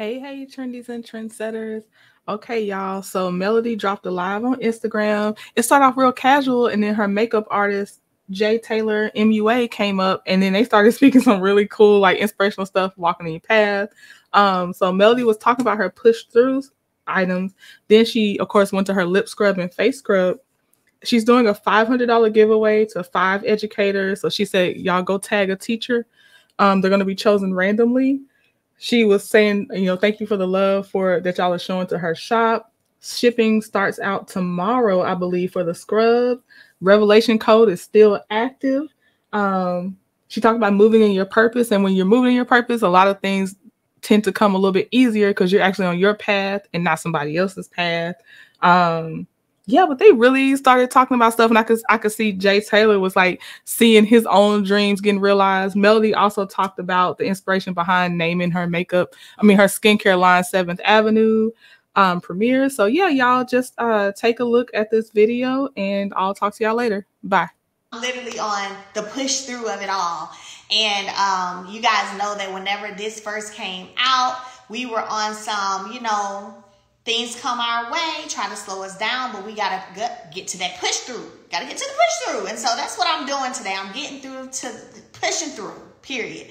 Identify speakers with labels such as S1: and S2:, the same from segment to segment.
S1: Hey, trendies and trendsetters. Okay, y'all. So Melody dropped a live on Instagram. It started off real casual, and then her makeup artist, Jay Taylor MUA, came up, and then they started speaking some really cool, like inspirational stuff, walking in your path. So Melody was talking about her push throughs items. Then she, of course, went to her lip scrub and face scrub. She's doing a $500 giveaway to 5 educators. So she said, y'all go tag a teacher. They're going to be chosen randomly. She was saying, thank you for the love for that y'all are showing to her shop. Shipping starts out tomorrow, I believe, for the scrub. Revelation code is still active. She talked about moving in your purpose, and when you're moving in your purpose, a lot of things tend to come a little bit easier because you're actually on your path and not somebody else's path. Yeah, but they really started talking about stuff, and I could see Jay Taylor was like seeing his own dreams getting realized. Melody also talked about the inspiration behind naming her her skincare line 7th Avenue premiere. So yeah, y'all just take a look at this video, and I'll talk to y'all later. Bye.
S2: Literally on the push through of it all. And you guys know that whenever this first came out, we were on some, things come our way, try to slow us down, but we got to get to that push through. Got to get to the push through. And so that's what I'm doing today. I'm getting through to pushing through, period.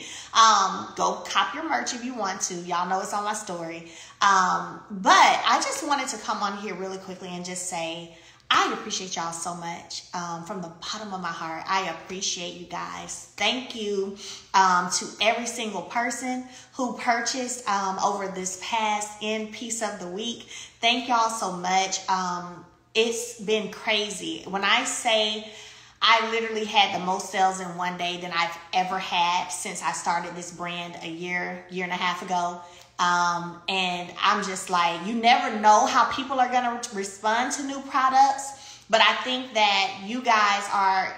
S2: Go cop your merch if you want to. Y'all know it's on my story. But I just wanted to come on here really quickly and just say, I appreciate y'all so much from the bottom of my heart. I appreciate you guys. Thank you to every single person who purchased over this past end piece of the week. Thank y'all so much. It's been crazy. When I say I literally had the most sales in one day than I've ever had since I started this brand a year and a half ago. And I'm just like, you never know how people are going to respond to new products. But I think that you guys are,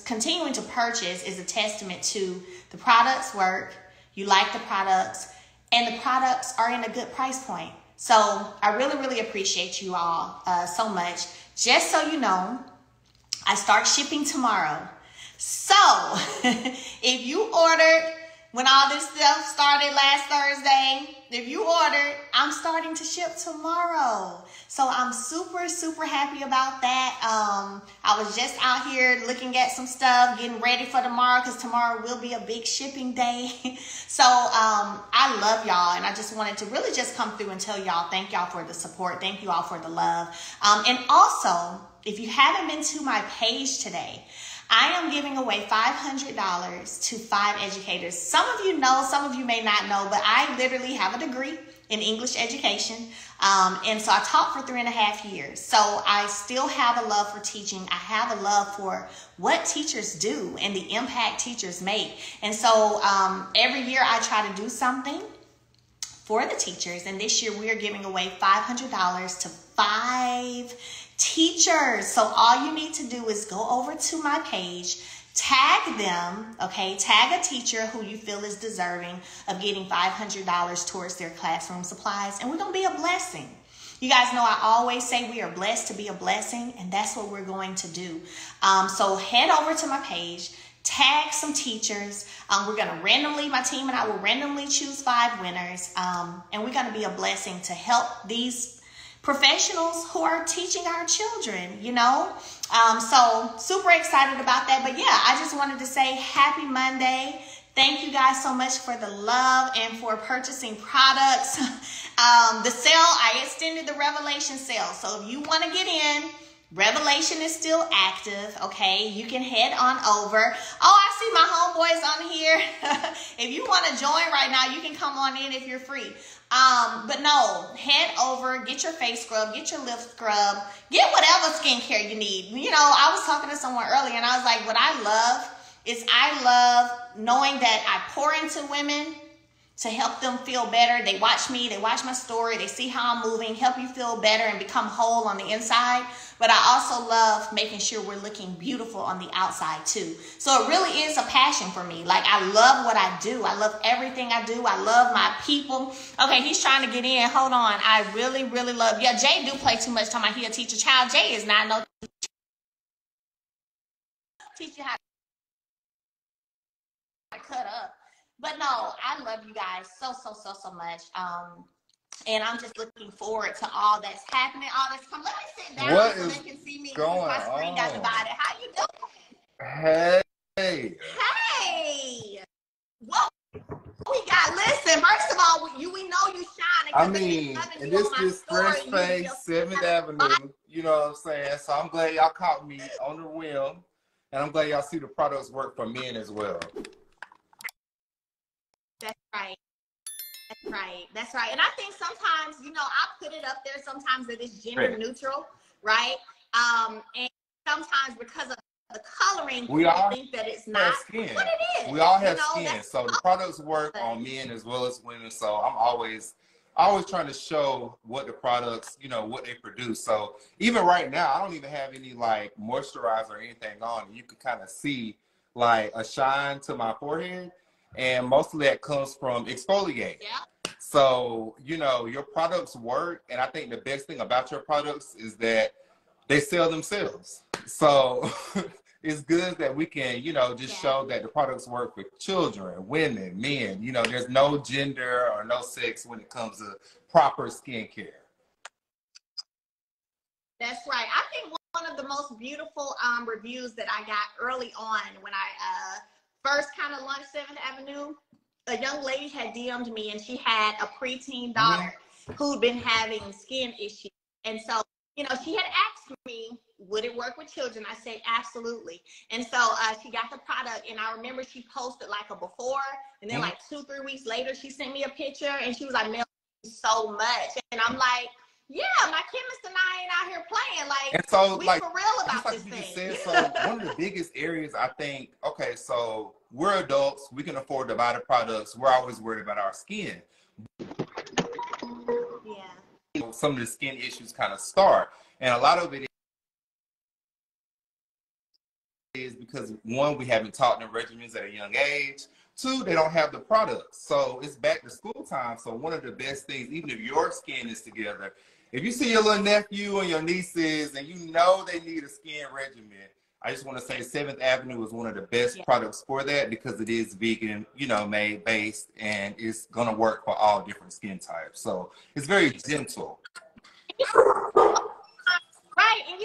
S2: continuing to purchase is a testament to the products work. You like the products, and the products are in a good price point. So I really, really appreciate you all so much. Just so you know, I start shipping tomorrow. So if you ordered when all this stuff started last Thursday, if you ordered, I'm starting to ship tomorrow. So I'm super, super happy about that. I was just out here looking at some stuff, getting ready for tomorrow because tomorrow will be a big shipping day. So I love y'all, and I just wanted to really just come through and tell y'all, thank y'all for the support. Thank you all for the love. And also, if you haven't been to my page today, I am giving away $500 to 5 educators. Some of you know, some of you may not know, but I literally have a degree in English education. And so I taught for 3.5 years. So I still have a love for teaching. I have a love for what teachers do and the impact teachers make. And so every year I try to do something for the teachers. And this year we are giving away $500 to 5 teachers. So all you need to do is go over to my page, tag them, okay? Tag a teacher who you feel is deserving of getting $500 towards their classroom supplies, and we're going to be a blessing. You guys know I always say we are blessed to be a blessing, and that's what we're going to do. So head over to my page, tag some teachers. We're going to my team and I will randomly choose 5 winners, and we're going to be a blessing to help these professionals who are teaching our children, so super excited about that. But yeah, I just wanted to say happy Monday. Thank you guys so much for the love and for purchasing products. The sale, I extended the Revelation sale. So if you want to get in, Revelation is still active, okay? You can head on over. Oh, I see my homeboys on here. If you want to join right now, you can come on in if you're free. But no, head over, get your face scrub, get your lip scrub, get whatever skincare you need. I was talking to someone earlier and I was like, what I love is I love knowing that I pour into women to help them feel better. They watch me, they watch my story, they see how I'm moving, help you feel better and become whole on the inside. But I also love making sure we're looking beautiful on the outside too. So it really is a passion for me. Like, I love what I do. I love everything I do. I love my people. Okay, he's trying to get in. Hold on. I really, really love. Yeah, Jay do play too much time. He'll teach a child. Jay is not no teach you how to cut up. But no, I love you guys so much. And I'm just looking forward to all that's happening. All that's come. Let me sit down
S3: What
S2: so
S3: is
S2: they can see me
S3: going
S2: since my screen got
S3: on?
S2: divided. How you
S3: Hey.
S2: doing? Hey. What we got? Listen, first of all, we know you shining
S3: I
S2: because they been
S3: mean,
S2: loving
S3: and
S2: you on
S3: this
S2: my
S3: is fresh
S2: story. You with your
S3: face, 7th Avenue, you know what I'm saying? So I'm glad y'all caught me on the whim. And I'm glad y'all see the products work for men as well.
S2: That's right. That's right. That's right. And I think sometimes, I put it up there sometimes that it's gender
S3: Right.
S2: neutral, right? And sometimes because of the coloring,
S3: We
S2: people
S3: all
S2: think that it's
S3: have
S2: not,
S3: skin.
S2: but it is.
S3: We all have skin.
S2: That's
S3: So the products work on men as well as women. So I'm always trying to show what the products, what they produce. So even right now, I don't even have any like moisturizer or anything on. You can kind of see like a shine to my forehead. And most of that comes from exfoliating.
S2: Yeah.
S3: So, your products work. And I think the best thing about your products is that they sell themselves. So it's good that we can, just show that the products work for children, women, men. There's no gender or no sex when it comes to proper skincare.
S2: That's right. I think one of the most beautiful reviews that I got early on when I first kind of launched 7th Avenue, a young lady had DM'd me and she had a preteen daughter who'd been having skin issues. And so, she had asked me, would it work with children? I said, absolutely. And so she got the product. And I remember she posted like a before. And then like 2-3 weeks later, she sent me a picture and she was like, Mel, thank you so much. And I'm like, yeah, my chemist and I ain't out here playing. Like,
S3: And so,
S2: we
S3: like,
S2: for real
S3: just
S2: about
S3: like
S2: this
S3: you
S2: thing.
S3: just said, so one of the biggest areas I think, okay, so we're adults, we can afford to buy the products. We're always worried about our skin.
S2: Yeah.
S3: Some of the skin issues kind of start. And a lot of it is because one, we haven't taught them regimens at a young age. Two, they don't have the products. So it's back to school time. So one of the best things, even if your skin is together, if you see your little nephew and your nieces and you know they need a skin regimen, I just want to say 7th Avenue is one of the best products for that because it is vegan, made based, and it's going to work for all different skin types. So it's very gentle.
S2: Right. And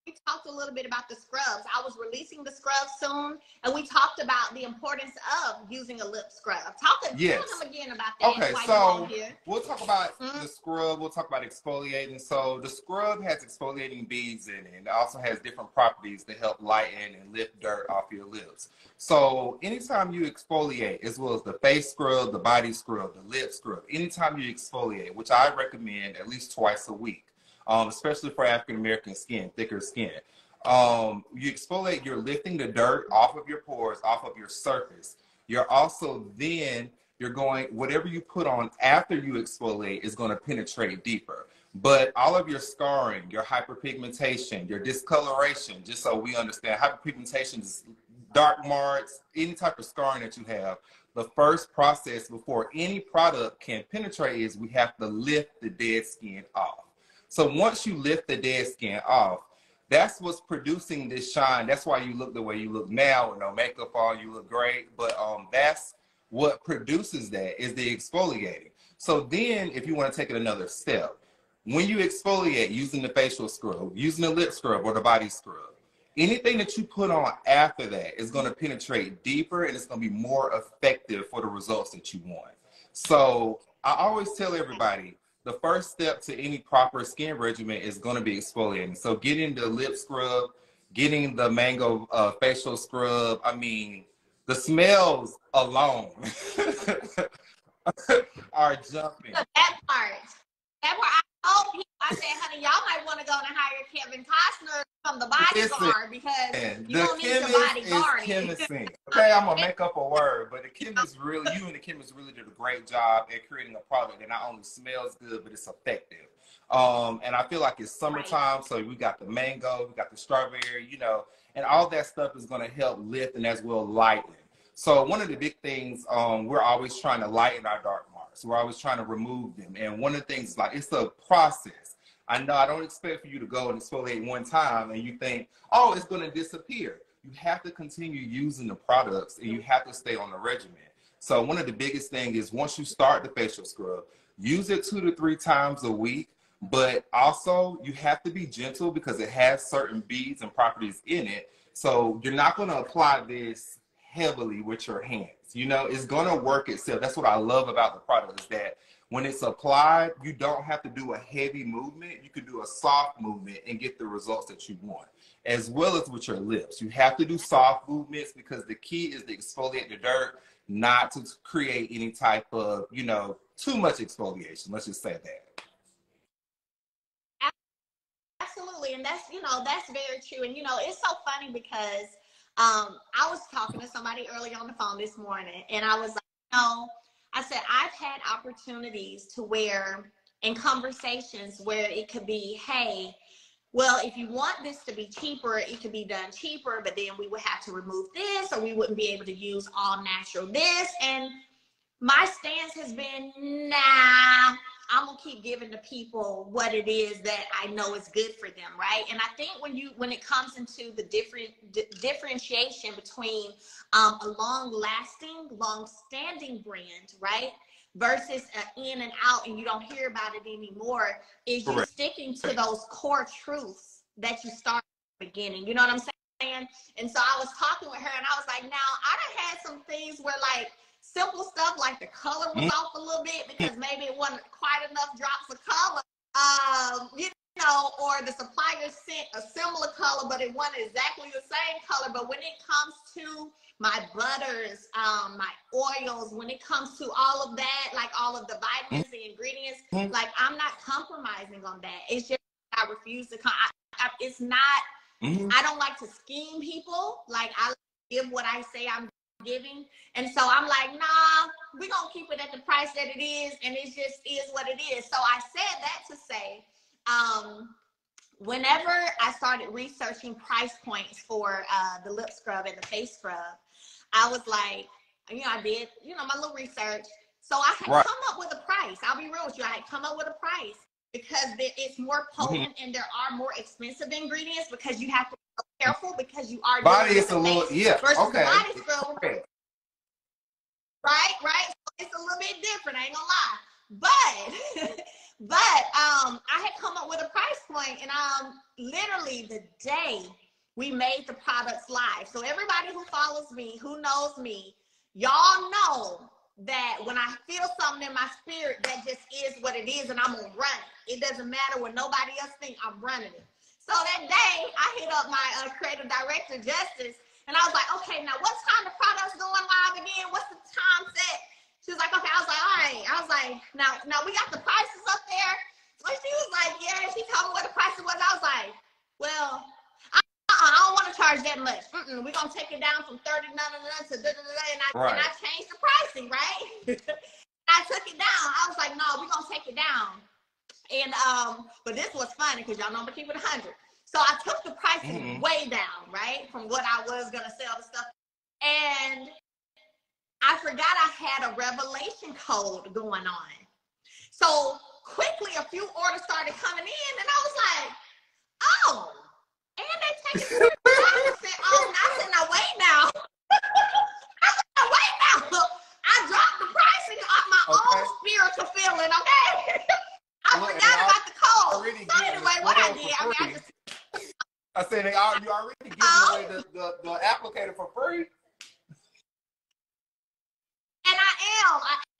S2: we talked a little bit about the scrubs. I was releasing the scrubs soon, and we talked about the importance of using a lip scrub. Tell them again about that.
S3: Okay, so we'll talk about the scrub. We'll talk about exfoliating. So the scrub has exfoliating beads in it. And it also has different properties to help lighten and lift dirt off your lips. So anytime you exfoliate, as well as the face scrub, the body scrub, the lip scrub, anytime you exfoliate, which I recommend at least twice a week, especially for African-American skin, thicker skin. You exfoliate, you're lifting the dirt off of your pores, off of your surface. You're also you're going, whatever you put on after you exfoliate is going to penetrate deeper. But all of your scarring, your hyperpigmentation, your discoloration, just so we understand, hyperpigmentation is dark marks, any type of scarring that you have. The first process before any product can penetrate is we have to lift the dead skin off. So once you lift the dead skin off, that's what's producing this shine. That's why you look the way you look now with no makeup on. You look great. But that's what produces that is the exfoliating. So then if you want to take it another step, when you exfoliate using the facial scrub, using the lip scrub or the body scrub, anything that you put on after that is going to penetrate deeper and it's going to be more effective for the results that you want. So I always tell everybody, the first step to any proper skin regimen is going to be exfoliating. So getting the lip scrub, getting the mango facial scrub, I mean, the smells alone are jumping.
S2: That part. I told people, I said, honey, y'all might want to go and hire Kevin Costner from the bodyguard because you don't need the bodyguard.
S3: Okay, I'm gonna make up a word, but the chemist really, you and the chemist really did a great job at creating a product that not only smells good, but it's effective. And I feel like it's summertime, so we got the mango, we got the strawberry, and all that stuff is gonna help lift and as well lighten. So one of the big things, we're always trying to lighten our dark marks. We're always trying to remove them. And one of the things, like, it's a process. I know I don't expect for you to go and exfoliate one time and you think, oh, it's going to disappear. you have to continue using the products and you have to stay on the regimen. So one of the biggest things is once you start the facial scrub, use it 2 to 3 times a week, but also you have to be gentle because it has certain beads and properties in it. So you're not going to apply this heavily with your hands. You know, it's going to work itself. That's what I love about the product, is that when it's applied, you don't have to do a heavy movement. You can do a soft movement and get the results that you want, as well as with your lips. You have to do soft movements because the key is to exfoliate the dirt, not to create any type of, you know, too much exfoliation. Let's just say that.
S2: Absolutely. And that's, you know, that's very true. And, you know, it's so funny because I was talking to somebody early on the phone this morning, and I was like, no, I said, I've had opportunities to where in conversations where it could be, hey, well, if you want this to be cheaper, it could be done cheaper, but then we would have to remove this, or we wouldn't be able to use all natural this. And my stance has been, nah, I'm gonna keep giving the people what it is that I know is good for them, right? And I think when it comes into the differentiation between a long-lasting, long-standing brand, right, versus an in and out, and you don't hear about it anymore, is you sticking to those core truths that you started at the beginning. You know what I'm saying? And so I was talking with her, and I was like, now I done had some things where, like, simple stuff like the color was off a little bit because maybe it wasn't quite enough drops of color, you know, or the supplier sent a similar color, but it wasn't exactly the same color. But when it comes to my butters, my oils, when it comes to all of that, like all of the vitamins, the ingredients, like I'm not compromising on that. It's just I refuse to it's not, I don't like to scheme people. Like I give what I say I'm giving. And so I'm like, nah, we're gonna keep it at the price that it is, and it just is what it is. So I said that to say, whenever I started researching price points for the lip scrub and the face scrub, I was like, you know, I did, you know, my little research. So I had come up with a price. I'll be real with you. I had come up with a price because it's more potent and there are more expensive ingredients because you have to be careful because you are
S3: Body
S2: doing
S3: is a little,
S2: versus the body scrub. Right? So it's a little bit different, I ain't gonna lie. But I had come up with a price point, and literally the day we made the products live. So everybody who follows me, who knows me, y'all know that when I feel something in my spirit, that just is what it is, and I'm gonna run it. It doesn't matter what nobody else thinks, I'm running it. So that day, I hit up my creative director, Justice, and I was like, okay, now what time the product's going live again? What's the time set? She was like, okay. I was like, all right. I was like, now we got the prices up there. So she was like, yeah. She told me what the prices was. I was like, well, I don't want to charge that much. We're going to take it down from 30 to and I changed the pricing, right? I took it down. I was like, no, we're going to take it down. And but this was funny because y'all know I'm gonna keep it 100. So I took the prices way down, right, from what I was gonna sell the stuff. And I forgot I had a revelation code going on. So quickly a few orders started coming in, and I was like, oh, and they taking 25%. Oh, and I said, now wait now. I said, now wait now. I dropped the pricing on my own spiritual feeling, okay? I forgot about the code. So anyway, what I did,
S3: I said, you already giving away the applicator for free.
S2: And I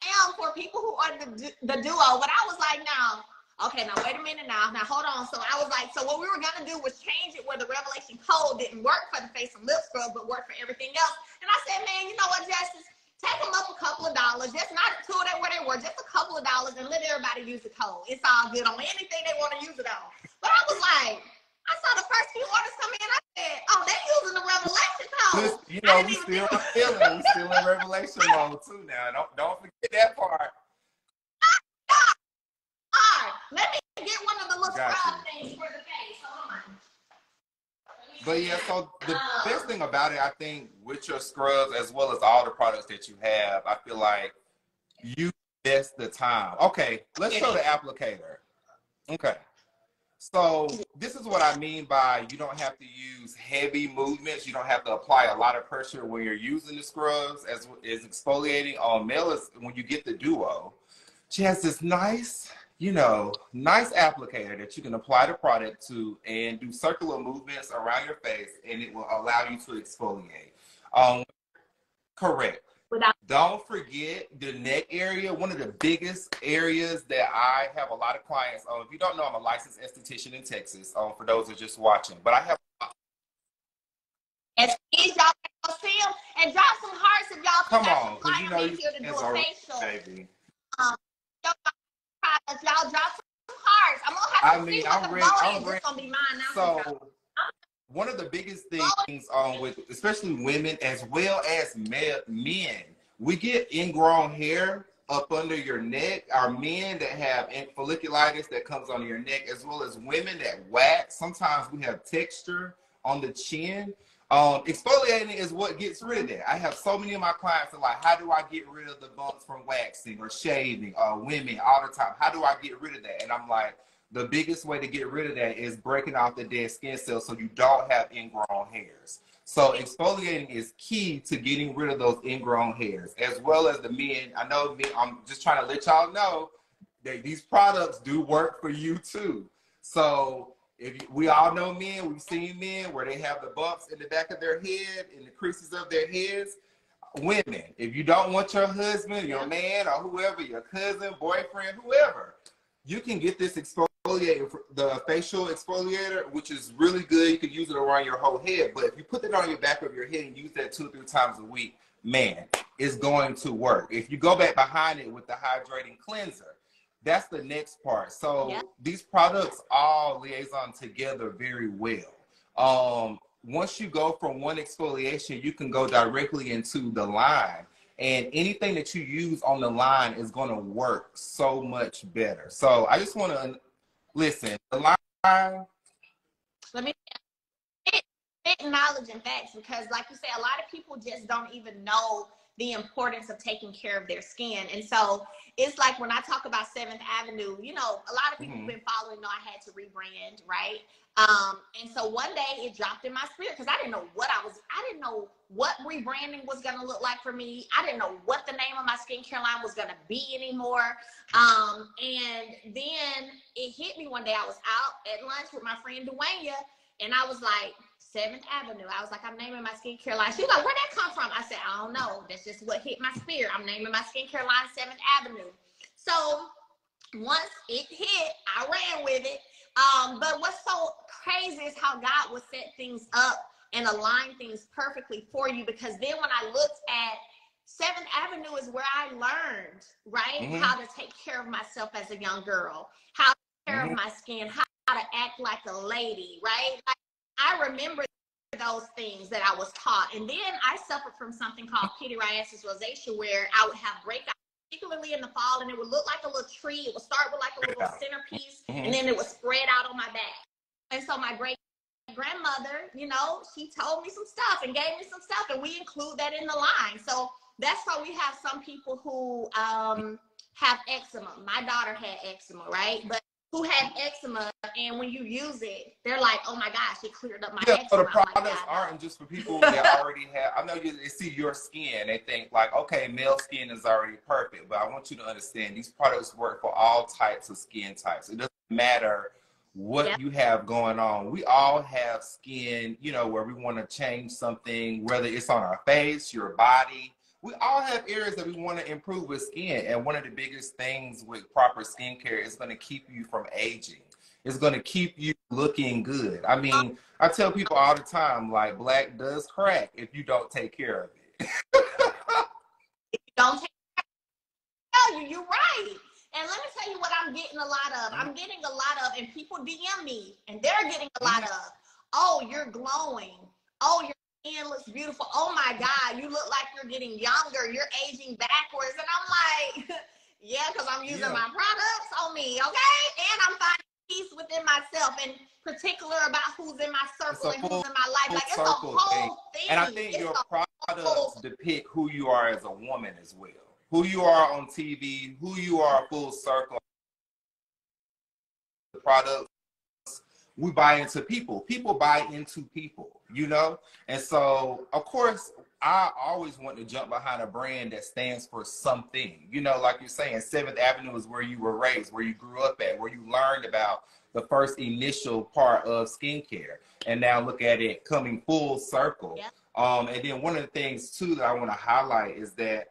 S2: am for people who are the duo. But I was like, now, okay, now wait a minute now. Now hold on. So I was like, so what we were gonna do was change it where the revelation code didn't work for the face and lip scrub, but work for everything else. And I said, man, you know what, Justice? Take them up a couple of dollars, just not two of them where they were, just a couple of dollars, and let everybody use the code. It's all good on anything they want to use it on. But I was like, I saw the first few orders come in, I said, oh, they're using the revelation code.
S3: You know, we still in revelation mode too now. Don't forget that part.
S2: All right, let me get one of the little scrub things for the face. Hold on.
S3: But yeah, so the best thing about it, I think, with your scrubs as well as all the products that you have, I feel like you invest the time. Okay, let's show the applicator. Okay. So this is what I mean by you don't have to use heavy movements. You don't have to apply a lot of pressure when you're using the scrubs as is exfoliating. On Mella's, when you get the duo, she has this nice, nice applicator that you can apply the product to and do circular movements around your face, and it will allow you to exfoliate. Correct. Don't forget the neck area. One of the biggest areas that I have a lot of clients on. If you don't know, I'm a licensed esthetician in Texas. For those who are just watching, but I have.
S2: And please, y'all go see them and drop some hearts if y'all
S3: Come
S2: have
S3: on,
S2: some
S3: because
S2: here to do a facial.
S3: Baby.
S2: Y'all drop some hearts. I'm gonna have to see what the vote is. It's gonna be mine now.
S3: So one of the biggest things with especially women as well as men, we get ingrown hair up under your neck. Our men that have folliculitis that comes under your neck, as well as women that wax. Sometimes we have texture on the chin. Exfoliating is what gets rid of that. I have so many of my clients are like, how do I get rid of the bumps from waxing or shaving? Women all the time, how do I get rid of that? And I'm like, the biggest way to get rid of that is breaking off the dead skin cells so you don't have ingrown hairs. So exfoliating is key to getting rid of those ingrown hairs, as well as the men. I know I'm just trying to let y'all know that these products do work for you too. So we all know men, we've seen men where they have the bumps in the back of their head, in the creases of their heads. Women, if you don't want your husband, your man, or whoever, your cousin, boyfriend, whoever, you can get this exfoliator, the facial exfoliator, which is really good. You can use it around your whole head. But if you put it on your back of your head and use that 2 or 3 times a week, man, it's going to work. If you go back behind it with the hydrating cleanser, that's the next part. So these products all liaison together very well. Once you go from one exfoliation, you can go directly into the line. And anything that you use on the line is going to work so much better. So I just want to listen. The line.
S2: Let me spit knowledge and facts, because, like you say, a lot of people just don't even know the importance of taking care of their skin. And so it's like when I talk about 7th Avenue, a lot of people have been following know I had to rebrand, right? And so one day it dropped in my spirit because I didn't know what rebranding was going to look like for me. I didn't know what the name of my skincare line was going to be anymore. And then it hit me one day. I was out at lunch with my friend Dwayne, and I was like, 7th Avenue. I was like, I'm naming my skincare line. She was like, where'd that come from? I said, I don't know. That's just what hit my spirit. I'm naming my skincare line 7th Avenue. So once it hit, I ran with it. But what's so crazy is how God would set things up and align things perfectly for you. Because then when I looked at 7th Avenue is where I learned, right, how to take care of myself as a young girl, how to take care of my skin, how to act like a lady, right? Like, I remember those things that I was taught. And then I suffered from something called pityriasis rosacea, where I would have breakouts, particularly in the fall, and it would look like a little tree. It would start with like a little centerpiece, and then it would spread out on my back. And so my great grandmother, she told me some stuff and gave me some stuff, and we include that in the line. So that's why we have some people who have eczema. My daughter had eczema, right? But who had eczema, and when you use it, they're like, oh my gosh, it cleared up my eczema.
S3: So the products aren't just for people that already have, I know they see your skin, they think like, okay, male skin is already perfect, but I want you to understand these products work for all types of skin types. It doesn't matter what you have going on. We all have skin, where we want to change something, whether it's on our face, your body. We all have areas that we want to improve with skin. And one of the biggest things with proper skincare is going to keep you from aging. It's going to keep you looking good. I mean, I tell people all the time, like, black does crack if you don't take care of it.
S2: If you don't take care of it, you're right. And let me tell you what I'm getting a lot of. I'm getting a lot of, and people DM me, and they're getting a lot of, oh, you're glowing. Oh, your skin looks beautiful. Oh my God, you look like you're getting younger. You're aging backwards. And I'm like, yeah, because I'm using my products on me, okay? And I'm finding peace within myself, and particular about who's in my circle and who's in my life. Like, it's a whole thing.
S3: And I think your products depict who you are as a woman as well. Who you are on TV, who you are full circle. The products we buy into people. People buy into people, you know? And so, of course, I always want to jump behind a brand that stands for something. You know, like you're saying, 7th Avenue is where you were raised, where you grew up at, where you learned about the first initial part of skincare. And now look at it coming full circle.
S2: Yeah.
S3: And then one of the things, too, that I want to highlight is that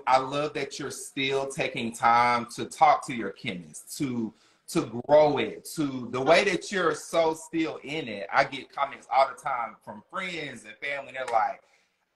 S3: I love that you're still taking time to talk to your chemists, to grow it, to the way that you're so still in it. I get comments all the time from friends and family. They're like,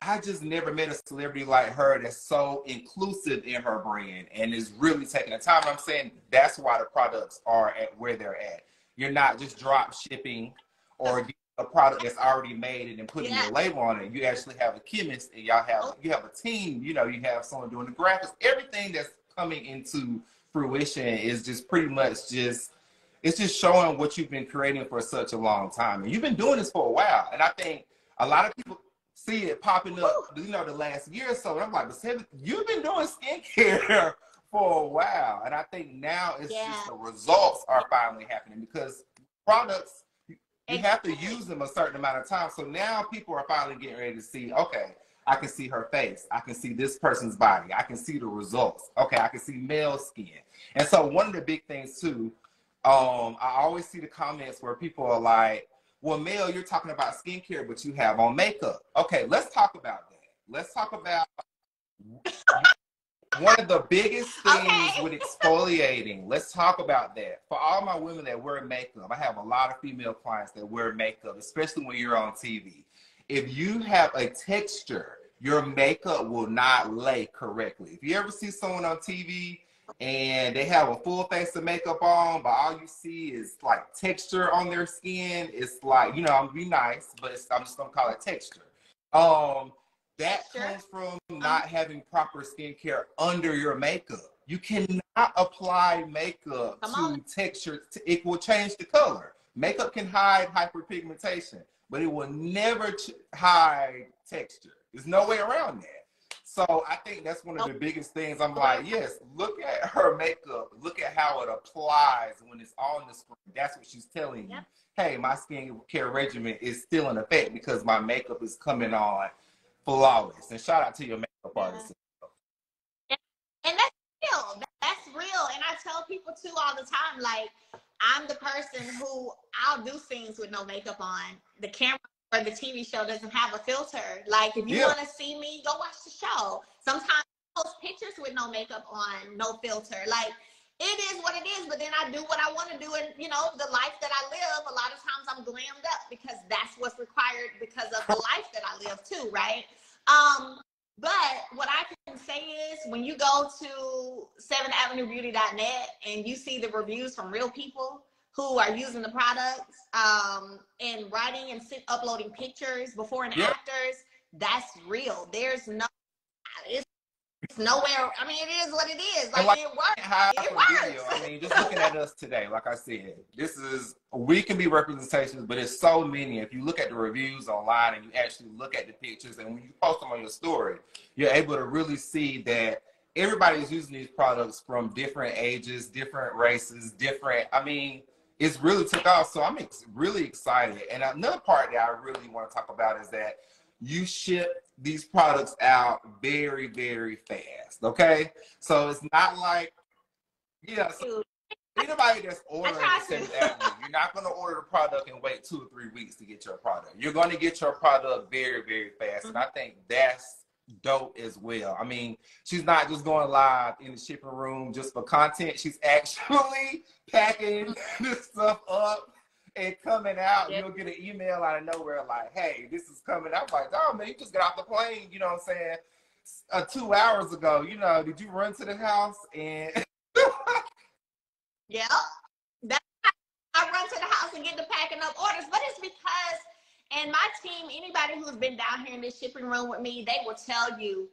S3: I just never met a celebrity like her that's so inclusive in her brand and is really taking the time. I'm saying that's why the products are at where they're at. You're not just drop shipping or getting a product that's already made and then putting your label on it. You actually have a chemist and you have a team, you know, you have someone doing the graphics. Everything that's coming into fruition is just pretty much it's just showing what you've been creating for such a long time. And you've been doing this for a while. And I think a lot of people see it popping up, you know, the last year or so. And I'm like, but you've been doing skincare for a while. And I think now it's just the results are finally happening because products, you have to use them a certain amount of time. So now people are finally getting ready to see, okay, I can see her face. I can see this person's body. I can see the results. Okay, I can see male skin. And so one of the big things too, I always see the comments where people are like, well, Mel, you're talking about skincare, but you have on makeup. Okay, let's talk about that. Let's talk about one of the biggest things with exfoliating. Let's talk about that. For all my women that wear makeup, I have a lot of female clients that wear makeup, especially when you're on TV. If you have a texture, your makeup will not lay correctly. If you ever see someone on TV and they have a full face of makeup on, but all you see is like texture on their skin, it's like, you know, I'm gonna be nice, but I'm just gonna call it texture. That comes from not having proper skincare under your makeup. You cannot apply makeup to texture. It will change the color. Makeup can hide hyperpigmentation, but it will never hide texture. There's no way around that. So I think that's one of the biggest things. I'm like, yes, look at her makeup. Look at how it applies when it's on the screen. That's what she's telling you. Hey, my skincare regimen is still in effect because my makeup is coming on flawless. And shout out to your makeup artist.
S2: And that's real. That's real. And I tell people too all the time, like, I'm the person who I'll do scenes with no makeup on. The camera or the TV show doesn't have a filter. Like, if you want to see me, go watch the show. Sometimes I post pictures with no makeup on, no filter. Like, it is what it is, but then I do what I want to do. And, you know, the life that I live, a lot of times I'm glammed up because that's what's required because of the life that I live too, right? But what I can say is when you go to 7avenuebeauty.net and you see the reviews from real people who are using the products and writing and uploading pictures before and afters, that's real. There's no, it's nowhere. I mean, it is what it is. Like it works. It works.
S3: I mean, just looking at us today, like I said, we can be representations, but it's so many. If you look at the reviews online and you actually look at the pictures and when you post them on your story, you're able to really see that everybody is using these products from different ages, different races, I mean, it's really took off. So I'm really excited. And another part that I really want to talk about is that you ship these products out very, very fast. Okay. So it's not like, so anybody that's ordering the 7th Avenue, you're not going to order the product and wait 2 or 3 weeks to get your product. You're going to get your product very, very fast. And I think that's dope as well. I mean, she's not just going live in the shipping room just for content. She's actually packing this stuff up and coming out. You'll get an email out of nowhere like, hey, this is coming out. I'm like, oh man, you just got off the plane, you know what I'm saying, 2 hours ago. You know, did you run to the house and
S2: I run to the house and get the packing up orders, but it's because, and my team, anybody who's been down here in this shipping room with me, they will tell you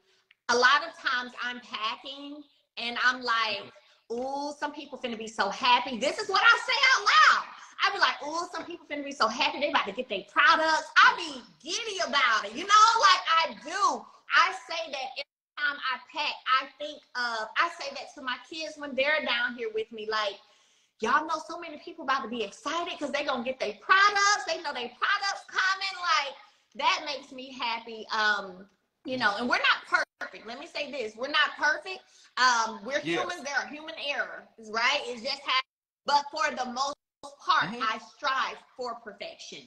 S2: a lot of times I'm packing and I'm like, ooh, some people finna be so happy. This is what I say out loud. I be like, ooh, some people finna be so happy. They about to get their products. I be giddy about it. You know, like I do. I say that every time I pack, I say that to my kids when they're down here with me. Like, y'all know so many people about to be excited because they're going to get their products. They know their products coming. Like, that makes me happy. You know, and we're not perfect. Let me say this. We're not perfect. We're humans. There are human errors, right? It's just but for the most part, I strive for perfection.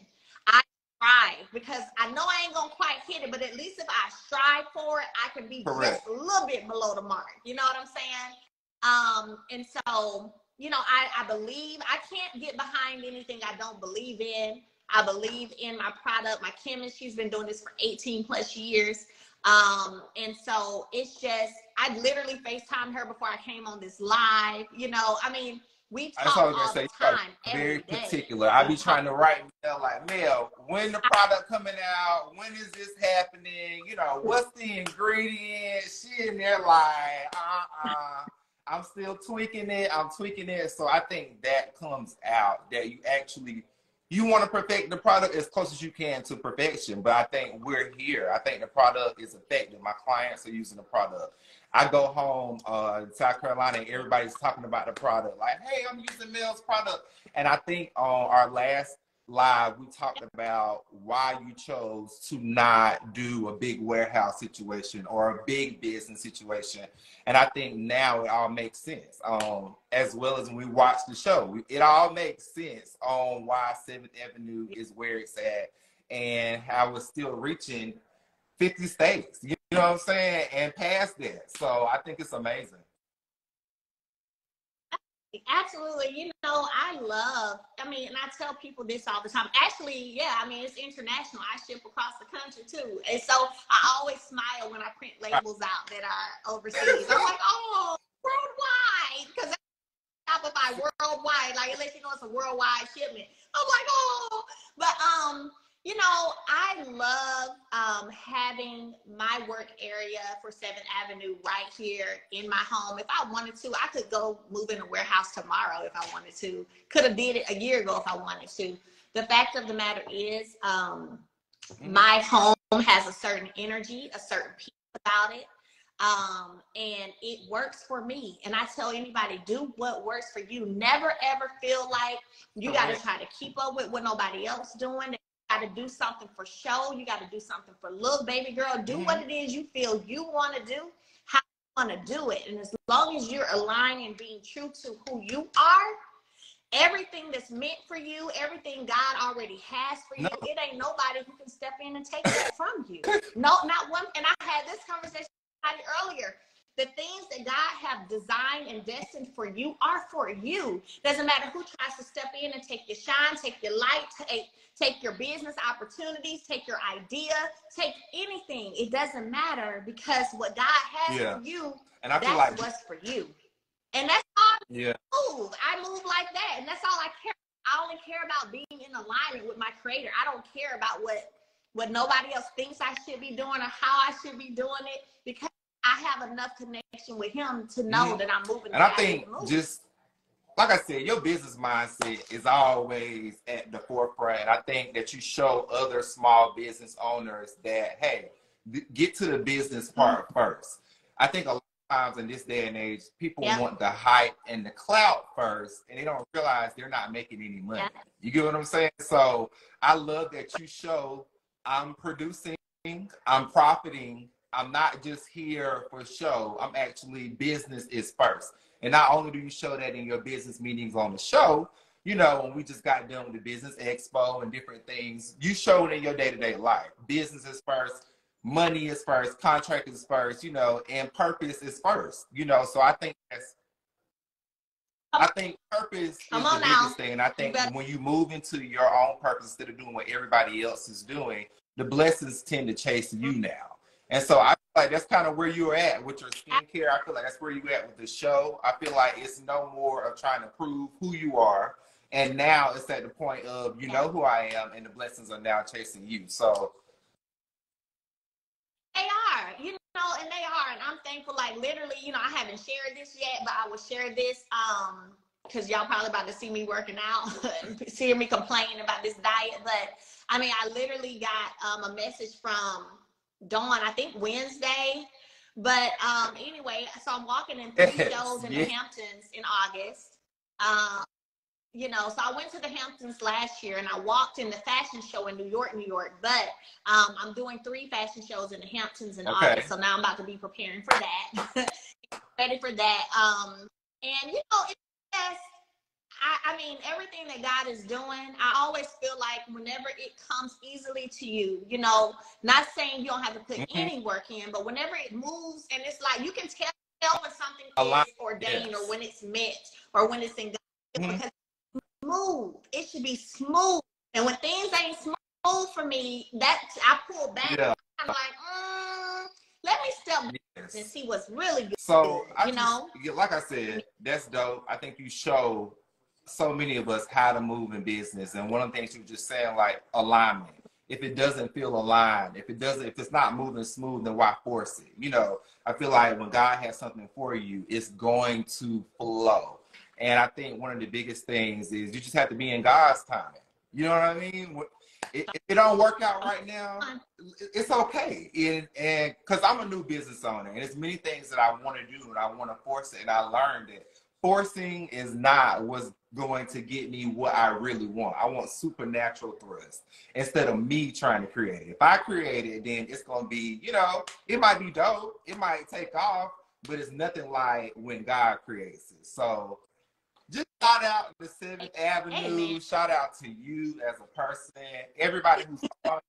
S2: I strive because I know I ain't going to quite hit it, but at least if I strive for it, I can be just a little bit below the mark. You know what I'm saying? And so, you know, I believe I can't get behind anything I don't believe in. I believe in my product. My chemist, she's been doing this for 18 plus years. And so it's just, I literally FaceTimed her before I came on this live. You know, I mean, we talk all the time.
S3: Very particular. I be trying to write Mel like, Mel, when the product coming out? When is this happening? You know, what's the ingredients? She in there like, I'm still tweaking it. I'm tweaking it. So I think that comes out that you actually, you want to perfect the product as close as you can to perfection. But I think we're here. I think the product is effective. My clients are using the product. I go home in South Carolina and everybody's talking about the product. Like, hey, I'm using Mel's product. And I think on our last live, we talked about why you chose to not do a big warehouse situation or a big business situation. And I think now it all makes sense. As well as when we watch the show, it all makes sense on why 7th Avenue is where it's at and how it's still reaching 50 states. You know what I'm saying? And past that. So I think it's amazing.
S2: Absolutely. You know, I mean, and I tell people this all the time. Actually, yeah, I mean, it's international. I ship across the country too. And so I always smile when I print labels out that are overseas. I'm like, oh, worldwide. Because Shopify worldwide, like, it lets you know it's a worldwide shipment. I'm like, oh, but, you know, I love having my work area for 7th Avenue right here in my home. If I wanted to, I could go move in a warehouse tomorrow if I wanted to. Could have did it a year ago if I wanted to. The fact of the matter is, my home has a certain energy, a certain peace about it. And it works for me. And I tell anybody, do what works for you. Never, ever feel like you got to try to keep up with what nobody else doing. Got to do something for show. You got to do something for little baby girl. Do what it is you feel you want to do, how you want to do it. And as long as you're aligned and being true to who you are, everything that's meant for you, everything God already has for you, it ain't nobody who can step in and take that from you. No, not one. And I had this conversation earlier. The things that God have designed and destined for you are for you. Doesn't matter who tries to step in and take your shine, take your light, take your business opportunities, take your idea, take anything. It doesn't matter because what God has for you, and I feel like what's for you. And that's all I move. I move like that. And that's all I care. I only care about being in alignment with my creator. I don't care about what nobody else thinks I should be doing or how I should be doing it, because I have enough connection with him to know that I'm moving.
S3: And I think just like I said, your business mindset is always at the forefront. And I think that you show other small business owners that, hey, get to the business part first. I think a lot of times in this day and age, people want the hype and the clout first, and they don't realize they're not making any money. You get what I'm saying? So I love that you show I'm producing, I'm profiting. I'm not just here for show. I'm actually, business is first. And not only do you show that in your business meetings on the show, you know, when we just got done with the business expo and different things, you show it in your day-to-day life. Business is first, money is first, contract is first, you know, and purpose is first, you know. So I think purpose is the biggest thing. And I think when you move into your own purpose instead of doing what everybody else is doing, the blessings tend to chase you now. And so I feel like that's kind of where you're at with your skincare. I feel like that's where you're at with the show. I feel like it's no more of trying to prove who you are. And now it's at the point of, you know who I am, and the blessings are now chasing you. So
S2: they are, you know, and they are. And I'm thankful, like, literally, you know, I haven't shared this yet, but I will share this because y'all probably about to see me working out, see me complaining about this diet. But I mean, I literally got a message from Dawn, I think Wednesday. But anyway, so I'm walking in 3 shows in the Hamptons in August. you know, so I went to the Hamptons last year and I walked in the fashion show in New York, but I'm doing 3 fashion shows in the Hamptons in August. So now I'm about to be preparing for that, ready for that. And you know, it's just, I mean, everything that God is doing, I always feel like whenever it comes easily to you, you know, not saying you don't have to put any work in, but whenever it moves, and it's like you can tell when something is ordained or when it's meant or when it's in God, because smooth. It should be smooth. And when things ain't smooth for me, that I pull back. Yeah. I'm like, let me step back and see what's really good.
S3: So
S2: you know,
S3: like I said, that's dope. I think you show so many of us how to move in business. And one of the things you were just saying, like alignment. If it doesn't feel aligned, if it's not moving smooth, then why force it? You know, I feel like when God has something for you, it's going to flow. And I think one of the biggest things is you just have to be in God's timing. You know what I mean? If it don't work out right now, it's okay. And because I'm a new business owner, and there's many things that I want to do and I want to force it. And I learned that forcing is not what's going to get me what I really want. I want supernatural thrust instead of me trying to create it. If I create it, then it's going to be, you know, it might be dope. It might take off, but it's nothing like when God creates it. So just shout out to 7th Avenue. Amen. Shout out to you as a person. Everybody who's
S2: and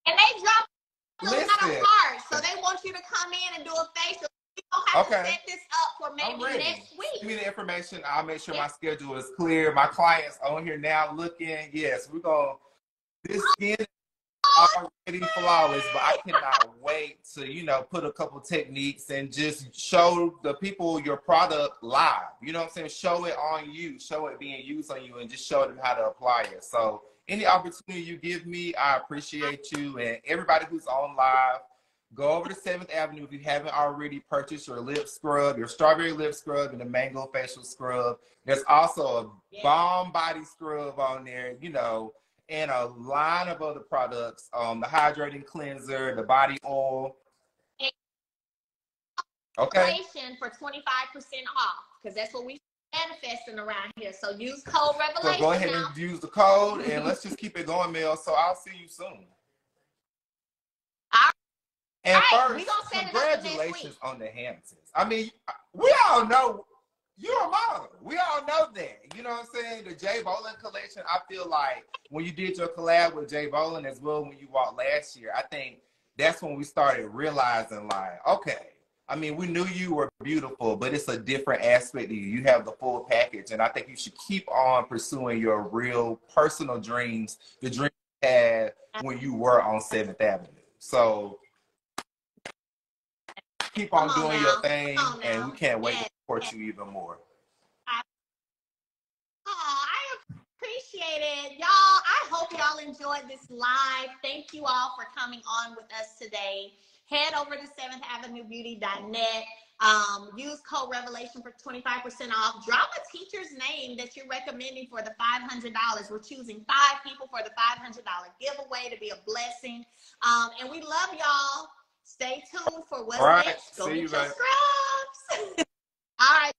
S2: they drop a lot of cards, so they want you to come in and do a facial. You don't have to set this up for maybe next week.
S3: Give me the information. I'll make sure my schedule is clear. My clients on here now looking. Yes, we're going to. This skin is already flawless, but I cannot wait to, you know, put a couple techniques and just show the people your product live. You know what I'm saying? Show it on you. Show it being used on you and just show them how to apply it. So any opportunity you give me, I appreciate you. And everybody who's on live, go over to 7th Avenue if you haven't already purchased your lip scrub, your strawberry lip scrub and the mango facial scrub. There's also a bomb body scrub on there, you know, and a line of other products, the hydrating cleanser, the body oil.
S2: Okay. For 25% off, because that's what we manifesting around here. So use code Revelation.
S3: So go ahead and use the code, and let's just keep it going, Mel. So I'll see you soon. And first, congratulations on the Hamptons. I mean, we all know you're a model. We all know that. You know what I'm saying? The Jay Bolin collection, I feel like when you did your collab with Jay Bolin as well when you walked last year, I think that's when we started realizing, like, okay, I mean, we knew you were beautiful, but it's a different aspect of you. You have the full package, and I think you should keep on pursuing your real personal dreams, the dreams you had when you were on 7th Avenue. So keep on doing your thing, and we can't wait to support you even more.
S2: I appreciate it. Y'all, I hope y'all enjoyed this live. Thank you all for coming on with us today. Head over to 7thAvenueBeauty.net. Use code Revelation for 25% off. Drop a teacher's name that you're recommending for the $500. We're choosing 5 people for the $500 giveaway to be a blessing. And we love y'all. Stay tuned for what's next. Go get your scrubs. All right.